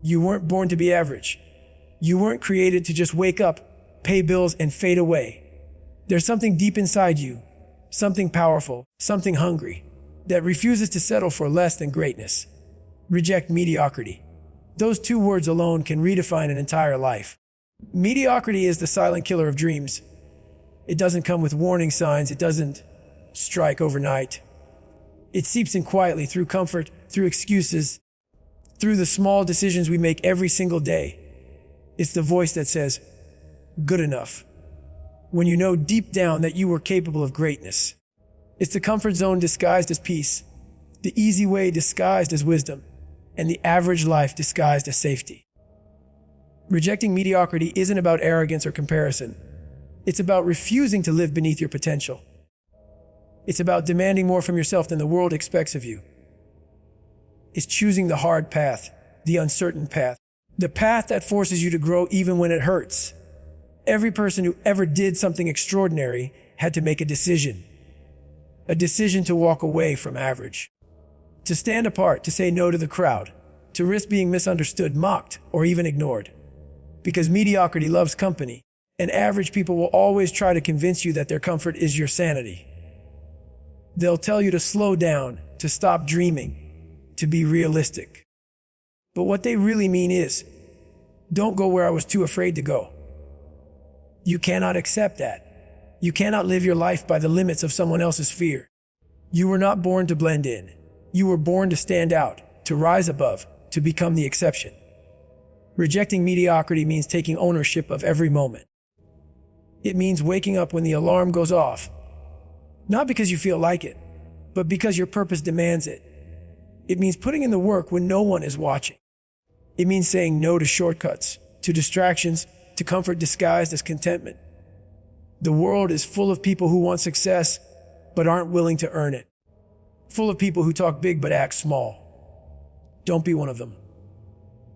You weren't born to be average. You weren't created to just wake up, pay bills, and fade away. There's something deep inside you, something powerful, something hungry, that refuses to settle for less than greatness. Reject mediocrity. Those two words alone can redefine an entire life. Mediocrity is the silent killer of dreams. It doesn't come with warning signs. It doesn't strike overnight. It seeps in quietly through comfort, through excuses, through the small decisions we make every single day. It's the voice that says, good enough, when you know deep down that you were capable of greatness. It's the comfort zone disguised as peace, the easy way disguised as wisdom, and the average life disguised as safety. Rejecting mediocrity isn't about arrogance or comparison. It's about refusing to live beneath your potential. It's about demanding more from yourself than the world expects of you. It's choosing the hard path, the uncertain path, the path that forces you to grow even when it hurts. Every person who ever did something extraordinary had to make a decision to walk away from average, to stand apart, to say no to the crowd, to risk being misunderstood, mocked, or even ignored. Because mediocrity loves company, and average people will always try to convince you that their comfort is your sanity. They'll tell you to slow down, to stop dreaming, to be realistic. But what they really mean is, don't go where I was too afraid to go. You cannot accept that. You cannot live your life by the limits of someone else's fear. You were not born to blend in. You were born to stand out, to rise above, to become the exception. Rejecting mediocrity means taking ownership of every moment. It means waking up when the alarm goes off, not because you feel like it, but because your purpose demands it. It means putting in the work when no one is watching. It means saying no to shortcuts, to distractions, to comfort disguised as contentment. The world is full of people who want success, but aren't willing to earn it. Full of people who talk big but act small. Don't be one of them.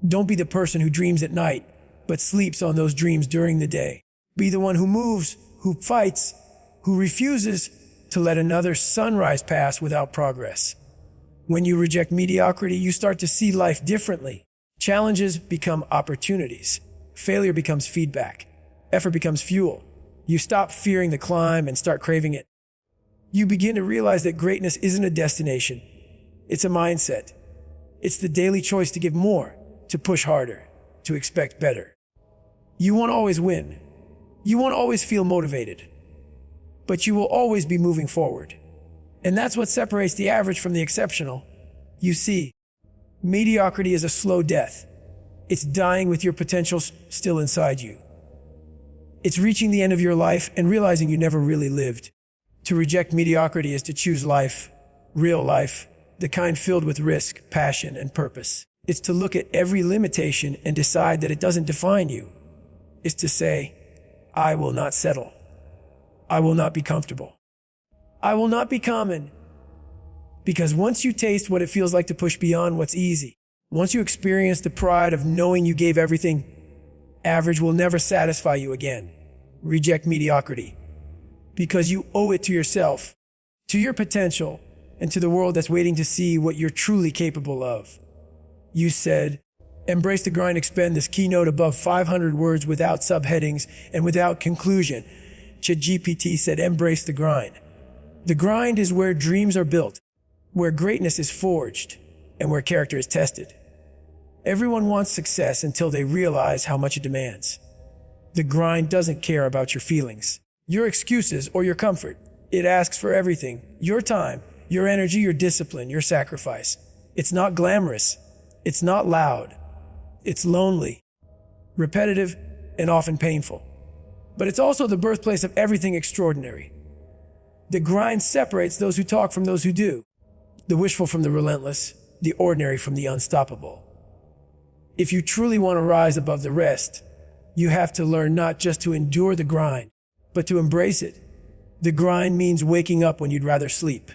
Don't be the person who dreams at night, but sleeps on those dreams during the day. Be the one who moves, who fights, who refuses to let another sunrise pass without progress. When you reject mediocrity, you start to see life differently. Challenges become opportunities. Failure becomes feedback. Effort becomes fuel. You stop fearing the climb and start craving it. You begin to realize that greatness isn't a destination. It's a mindset. It's the daily choice to give more, to push harder, to expect better. You won't always win. You won't always feel motivated. But you will always be moving forward. And that's what separates the average from the exceptional. You see, mediocrity is a slow death. It's dying with your potential still inside you. It's reaching the end of your life and realizing you never really lived. To reject mediocrity is to choose life, real life, the kind filled with risk, passion, and purpose. It's to look at every limitation and decide that it doesn't define you. It's to say, I will not settle. I will not be comfortable. I will not be common. Because once you taste what it feels like to push beyond what's easy, once you experience the pride of knowing you gave everything, average will never satisfy you again. Reject mediocrity. Because you owe it to yourself, to your potential, and to the world that's waiting to see what you're truly capable of. You said, embrace the grind, expend this keynote above 500 words without subheadings and without conclusion. ChatGPT said, embrace the grind. The grind is where dreams are built, where greatness is forged, and where character is tested. Everyone wants success until they realize how much it demands. The grind doesn't care about your feelings, your excuses, or your comfort. It asks for everything: your time, your energy, your discipline, your sacrifice. It's not glamorous. It's not loud. It's lonely, repetitive, and often painful. But it's also the birthplace of everything extraordinary. The grind separates those who talk from those who do, the wishful from the relentless, the ordinary from the unstoppable. If you truly want to rise above the rest, you have to learn not just to endure the grind, but to embrace it. The grind means waking up when you'd rather sleep.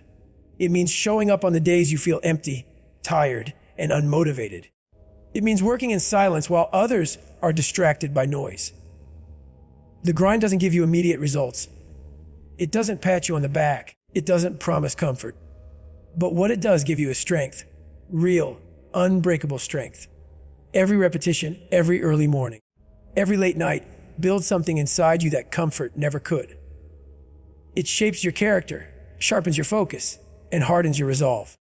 It means showing up on the days you feel empty, tired, and unmotivated. It means working in silence while others are distracted by noise. The grind doesn't give you immediate results. It doesn't pat you on the back. It doesn't promise comfort. But what it does give you is strength. Real, unbreakable strength. Every repetition, every early morning, every late night builds something inside you that comfort never could. It shapes your character, sharpens your focus, and hardens your resolve.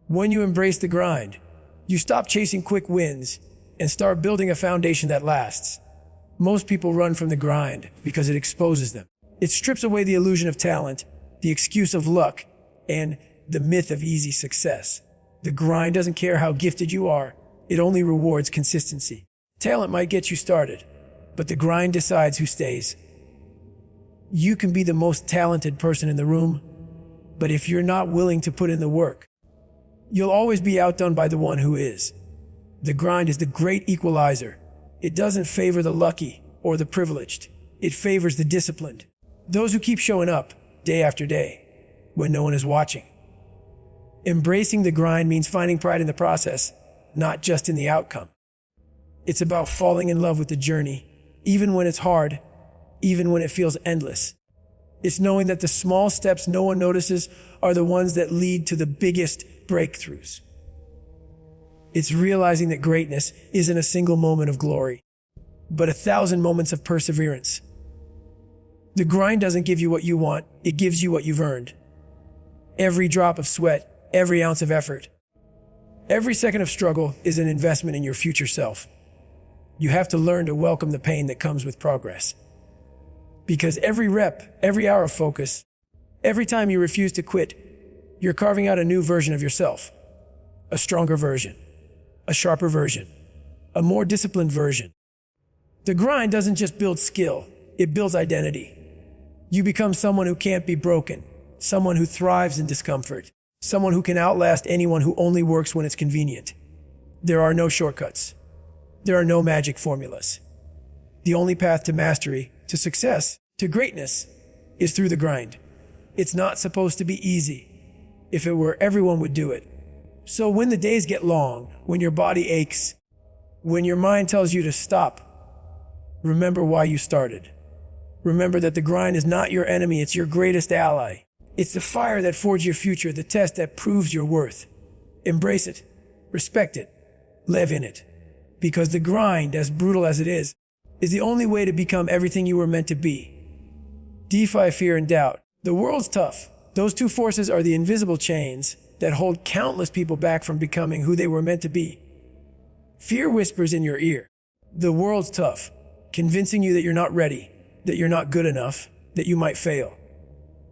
When you embrace the grind, you stop chasing quick wins and start building a foundation that lasts. Most people run from the grind because it exposes them. It strips away the illusion of talent, the excuse of luck, and the myth of easy success. The grind doesn't care how gifted you are, it only rewards consistency. Talent might get you started, but the grind decides who stays. You can be the most talented person in the room, but if you're not willing to put in the work, you'll always be outdone by the one who is. The grind is the great equalizer. It doesn't favor the lucky or the privileged. It favors the disciplined. Those who keep showing up day after day when no one is watching. Embracing the grind means finding pride in the process, not just in the outcome. It's about falling in love with the journey, even when it's hard, even when it feels endless. It's knowing that the small steps no one notices are the ones that lead to the biggest breakthroughs. It's realizing that greatness isn't a single moment of glory, but 1,000 moments of perseverance. The grind doesn't give you what you want, it gives you what you've earned. Every drop of sweat, every ounce of effort, every second of struggle is an investment in your future self. You have to learn to welcome the pain that comes with progress. Because every rep, every hour of focus, every time you refuse to quit, you're carving out a new version of yourself. A stronger version, a sharper version, a more disciplined version. The grind doesn't just build skill, it builds identity. You become someone who can't be broken, someone who thrives in discomfort, someone who can outlast anyone who only works when it's convenient. There are no shortcuts. There are no magic formulas. The only path to mastery, to success, to greatness, is through the grind. It's not supposed to be easy. If it were, everyone would do it. So when the days get long, when your body aches, when your mind tells you to stop, remember why you started. Remember that the grind is not your enemy, it's your greatest ally. It's the fire that forges your future, the test that proves your worth. Embrace it, respect it, live in it. Because the grind, as brutal as it is the only way to become everything you were meant to be. Defy fear and doubt. The world's tough. Those two forces are the invisible chains that hold countless people back from becoming who they were meant to be. Fear whispers in your ear. The world's tough, convincing you that you're not ready, that you're not good enough, that you might fail.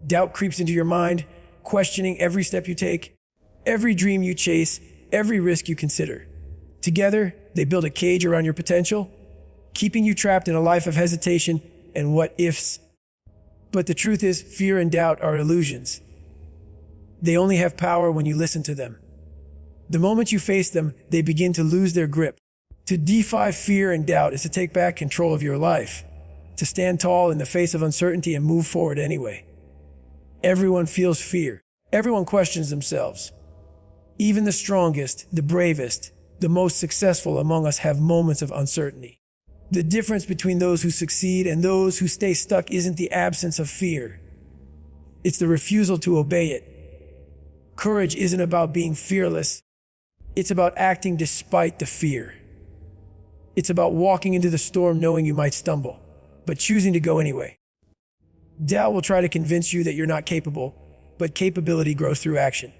Doubt creeps into your mind, questioning every step you take, every dream you chase, every risk you consider. Together, they build a cage around your potential, keeping you trapped in a life of hesitation and what-ifs. But the truth is, fear and doubt are illusions. They only have power when you listen to them. The moment you face them, they begin to lose their grip. To defy fear and doubt is to take back control of your life, to stand tall in the face of uncertainty and move forward anyway. Everyone feels fear. Everyone questions themselves. Even the strongest, the bravest, the most successful among us have moments of uncertainty. The difference between those who succeed and those who stay stuck isn't the absence of fear. It's the refusal to obey it. Courage isn't about being fearless. It's about acting despite the fear. It's about walking into the storm knowing you might stumble, but choosing to go anyway. Doubt will try to convince you that you're not capable, but capability grows through action.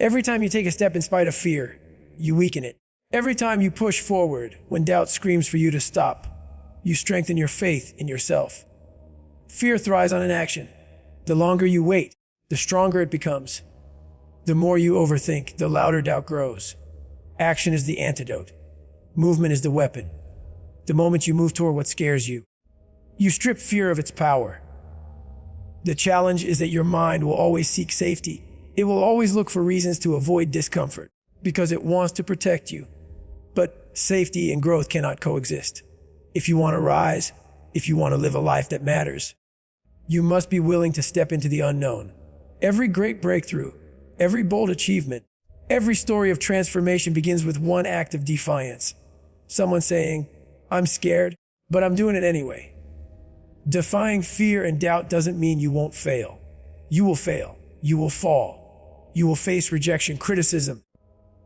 Every time you take a step in spite of fear, you weaken it. Every time you push forward when doubt screams for you to stop, you strengthen your faith in yourself. Fear thrives on inaction. The longer you wait, the stronger it becomes. The more you overthink, the louder doubt grows. Action is the antidote. Movement is the weapon. The moment you move toward what scares you, you strip fear of its power. The challenge is that your mind will always seek safety. It will always look for reasons to avoid discomfort because it wants to protect you. But safety and growth cannot coexist. If you want to rise, if you want to live a life that matters, you must be willing to step into the unknown. Every great breakthrough, every bold achievement, every story of transformation begins with one act of defiance. Someone saying, "I'm scared, but I'm doing it anyway." Defying fear and doubt doesn't mean you won't fail. You will fail. You will fall. You will face rejection, criticism,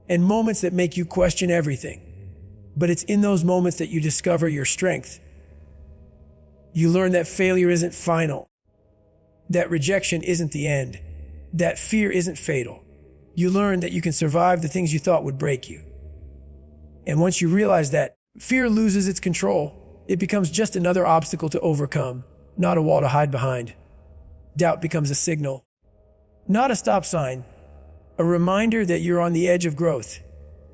and moments that make you question everything. But it's in those moments that you discover your strength. You learn that failure isn't final, that rejection isn't the end, that fear isn't fatal. You learn that you can survive the things you thought would break you. And once you realize that, fear loses its control. It becomes just another obstacle to overcome, not a wall to hide behind. Doubt becomes a signal, not a stop sign, a reminder that you're on the edge of growth,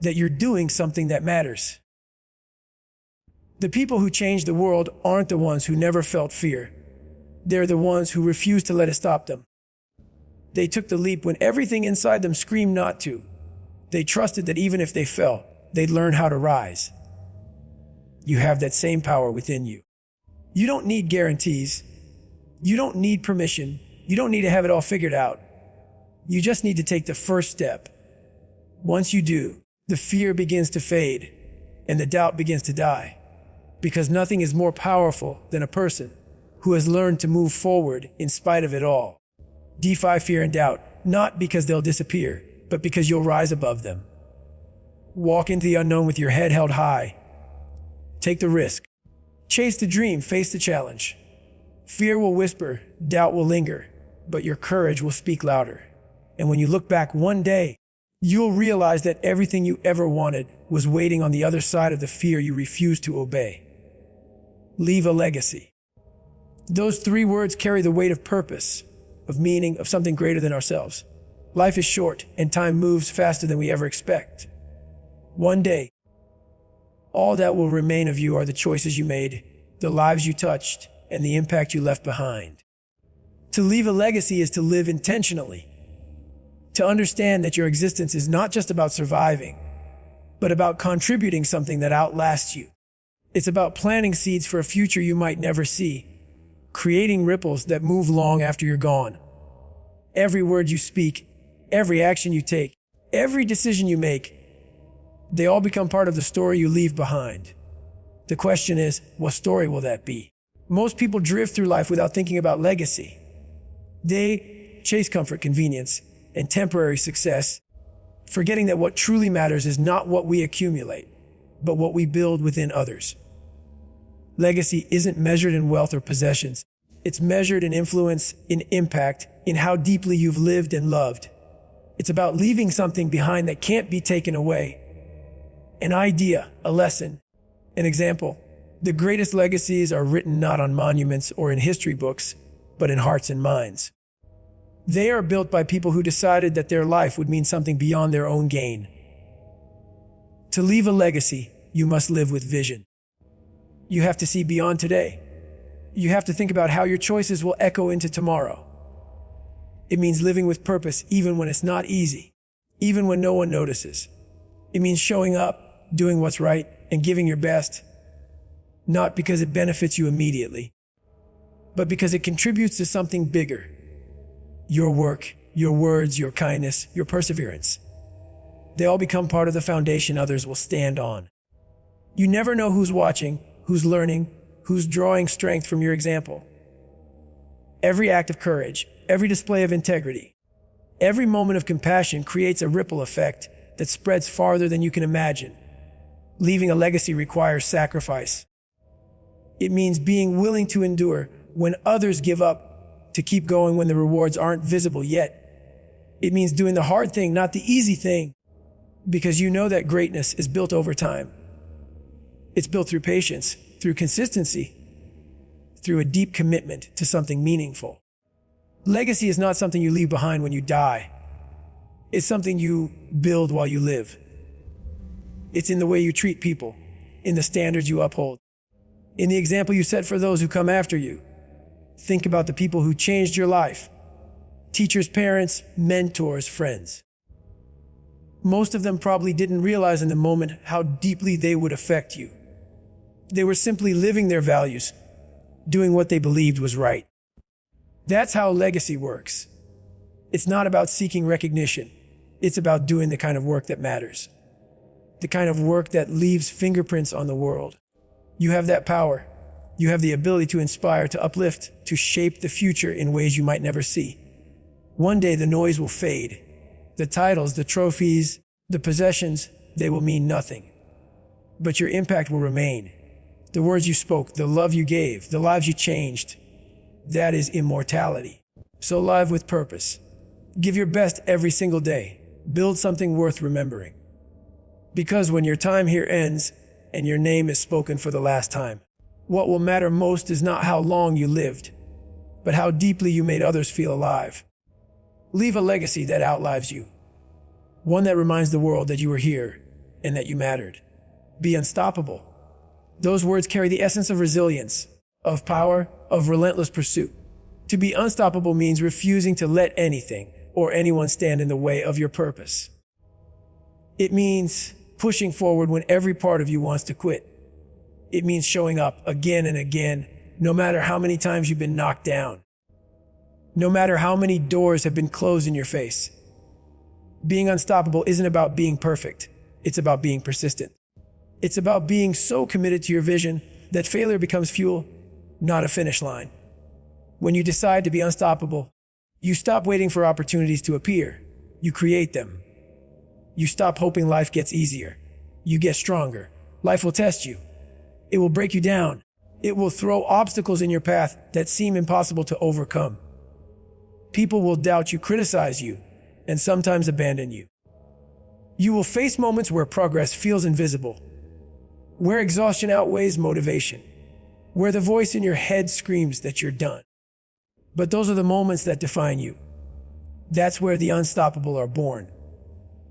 that you're doing something that matters. The people who change the world aren't the ones who never felt fear. They're the ones who refuse to let it stop them. They took the leap when everything inside them screamed not to. They trusted that even if they fell, they'd learn how to rise. You have that same power within you. You don't need guarantees. You don't need permission. You don't need to have it all figured out. You just need to take the first step. Once you do, the fear begins to fade and the doubt begins to die. Because nothing is more powerful than a person who has learned to move forward in spite of it all. Defy fear and doubt, not because they'll disappear, but because you'll rise above them. Walk into the unknown with your head held high. Take the risk. Chase the dream, face the challenge. Fear will whisper, doubt will linger, but your courage will speak louder. And when you look back one day, you'll realize that everything you ever wanted was waiting on the other side of the fear you refused to obey. Leave a legacy. Those 3 words carry the weight of purpose, of meaning, of something greater than ourselves. Life is short, and time moves faster than we ever expect. One day, all that will remain of you are the choices you made, the lives you touched, and the impact you left behind. To leave a legacy is to live intentionally. To understand that your existence is not just about surviving, but about contributing something that outlasts you. It's about planting seeds for a future you might never see, creating ripples that move long after you're gone. Every word you speak, every action you take, every decision you make, they all become part of the story you leave behind. The question is, what story will that be? Most people drift through life without thinking about legacy. They chase comfort, convenience, and temporary success, forgetting that what truly matters is not what we accumulate, but what we build within others. Legacy isn't measured in wealth or possessions. It's measured in influence, in impact, in how deeply you've lived and loved. It's about leaving something behind that can't be taken away. An idea, a lesson, an example. The greatest legacies are written not on monuments or in history books, but in hearts and minds. They are built by people who decided that their life would mean something beyond their own gain. To leave a legacy, you must live with vision. You have to see beyond today. You have to think about how your choices will echo into tomorrow. It means living with purpose even when it's not easy, even when no one notices. It means showing up, doing what's right, and giving your best, not because it benefits you immediately, but because it contributes to something bigger. Your work, your words, your kindness, your perseverance. They all become part of the foundation others will stand on. You never know who's watching, who's learning, who's drawing strength from your example. Every act of courage, every display of integrity, every moment of compassion creates a ripple effect that spreads farther than you can imagine. Leaving a legacy requires sacrifice. It means being willing to endure when others give up, to keep going when the rewards aren't visible yet. It means doing the hard thing, not the easy thing, because you know that greatness is built over time. It's built through patience, through consistency, through a deep commitment to something meaningful. Legacy is not something you leave behind when you die. It's something you build while you live. It's in the way you treat people, in the standards you uphold, in the example you set for those who come after you. Think about the people who changed your life. Teachers, parents, mentors, friends. Most of them probably didn't realize in the moment how deeply they would affect you. They were simply living their values, doing what they believed was right. That's how legacy works. It's not about seeking recognition. It's about doing the kind of work that matters. The kind of work that leaves fingerprints on the world. You have that power. You have the ability to inspire, to uplift, to shape the future in ways you might never see. One day the noise will fade. The titles, the trophies, The possessions, they will mean nothing. But your impact will remain. The words you spoke, the love you gave, the lives you changed, that is immortality. So live with purpose. Give your best every single day. Build something worth remembering. Because when your time here ends and your name is spoken for the last time, what will matter most is not how long you lived, but how deeply you made others feel alive. Leave a legacy that outlives you. One that reminds the world that you were here and that you mattered. Be unstoppable. Those words carry the essence of resilience, of power, of relentless pursuit. To be unstoppable means refusing to let anything or anyone stand in the way of your purpose. It means pushing forward when every part of you wants to quit. It means showing up again and again, no matter how many times you've been knocked down. No matter how many doors have been closed in your face. Being unstoppable isn't about being perfect. It's about being persistent. It's about being so committed to your vision that failure becomes fuel, not a finish line. When you decide to be unstoppable, you stop waiting for opportunities to appear. You create them. You stop hoping life gets easier. You get stronger. Life will test you. It will break you down. It will throw obstacles in your path that seem impossible to overcome. People will doubt you, criticize you, and sometimes abandon you. You will face moments where progress feels invisible, where exhaustion outweighs motivation, where the voice in your head screams that you're done. But those are the moments that define you. That's where the unstoppable are born.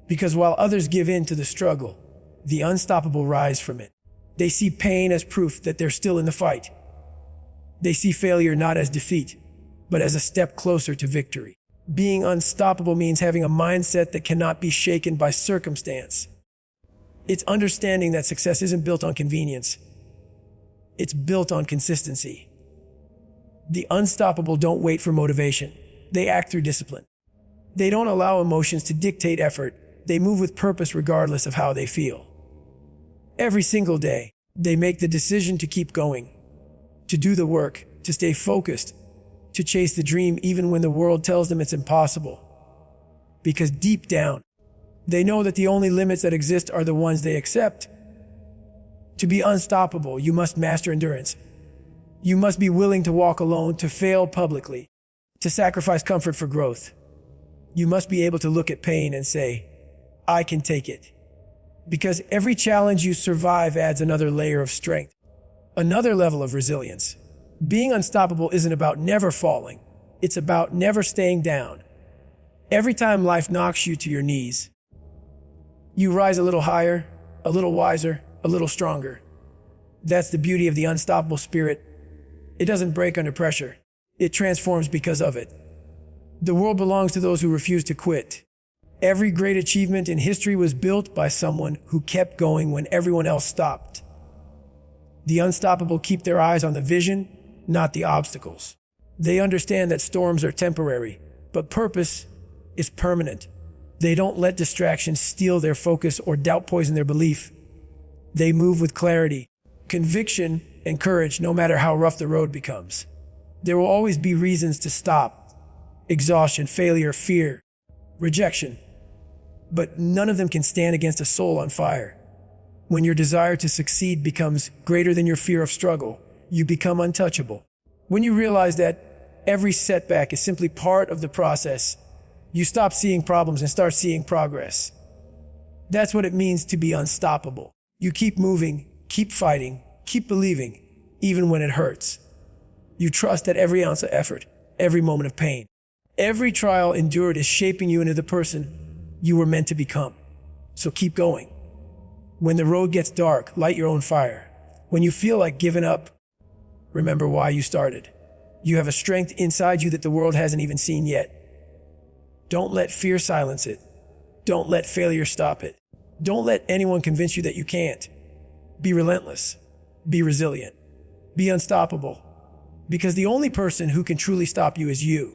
Because while others give in to the struggle, the unstoppable rise from it. They see pain as proof that they're still in the fight. They see failure not as defeat, but as a step closer to victory. Being unstoppable means having a mindset that cannot be shaken by circumstance. It's understanding that success isn't built on convenience. It's built on consistency. The unstoppable don't wait for motivation. They act through discipline. They don't allow emotions to dictate effort. They move with purpose regardless of how they feel. Every single day, they make the decision to keep going, to do the work, to stay focused, to chase the dream even when the world tells them it's impossible. Because deep down, they know that the only limits that exist are the ones they accept. To be unstoppable, you must master endurance. You must be willing to walk alone, to fail publicly, to sacrifice comfort for growth. You must be able to look at pain and say, I can take it. Because every challenge you survive adds another layer of strength, another level of resilience. Being unstoppable isn't about never falling. It's about never staying down. Every time life knocks you to your knees, you rise a little higher, a little wiser, a little stronger. That's the beauty of the unstoppable spirit. It doesn't break under pressure. It transforms because of it. The world belongs to those who refuse to quit. Every great achievement in history was built by someone who kept going when everyone else stopped. The unstoppable keep their eyes on the vision, not the obstacles. They understand that storms are temporary, but purpose is permanent. They don't let distractions steal their focus or doubt poison their belief. They move with clarity, conviction, and courage no matter how rough the road becomes. There will always be reasons to stop: exhaustion, failure, fear, rejection. But none of them can stand against a soul on fire. When your desire to succeed becomes greater than your fear of struggle, you become untouchable. When you realize that every setback is simply part of the process, you stop seeing problems and start seeing progress. That's what it means to be unstoppable. You keep moving, keep fighting, keep believing, even when it hurts. You trust that every ounce of effort, every moment of pain, every trial endured is shaping you into the person you were meant to become. So keep going. When the road gets dark, light your own fire. When you feel like giving up, remember why you started. You have a strength inside you that the world hasn't even seen yet. Don't let fear silence it. Don't let failure stop it. Don't let anyone convince you that you can't. Be relentless. Be resilient. Be unstoppable. Because the only person who can truly stop you is you.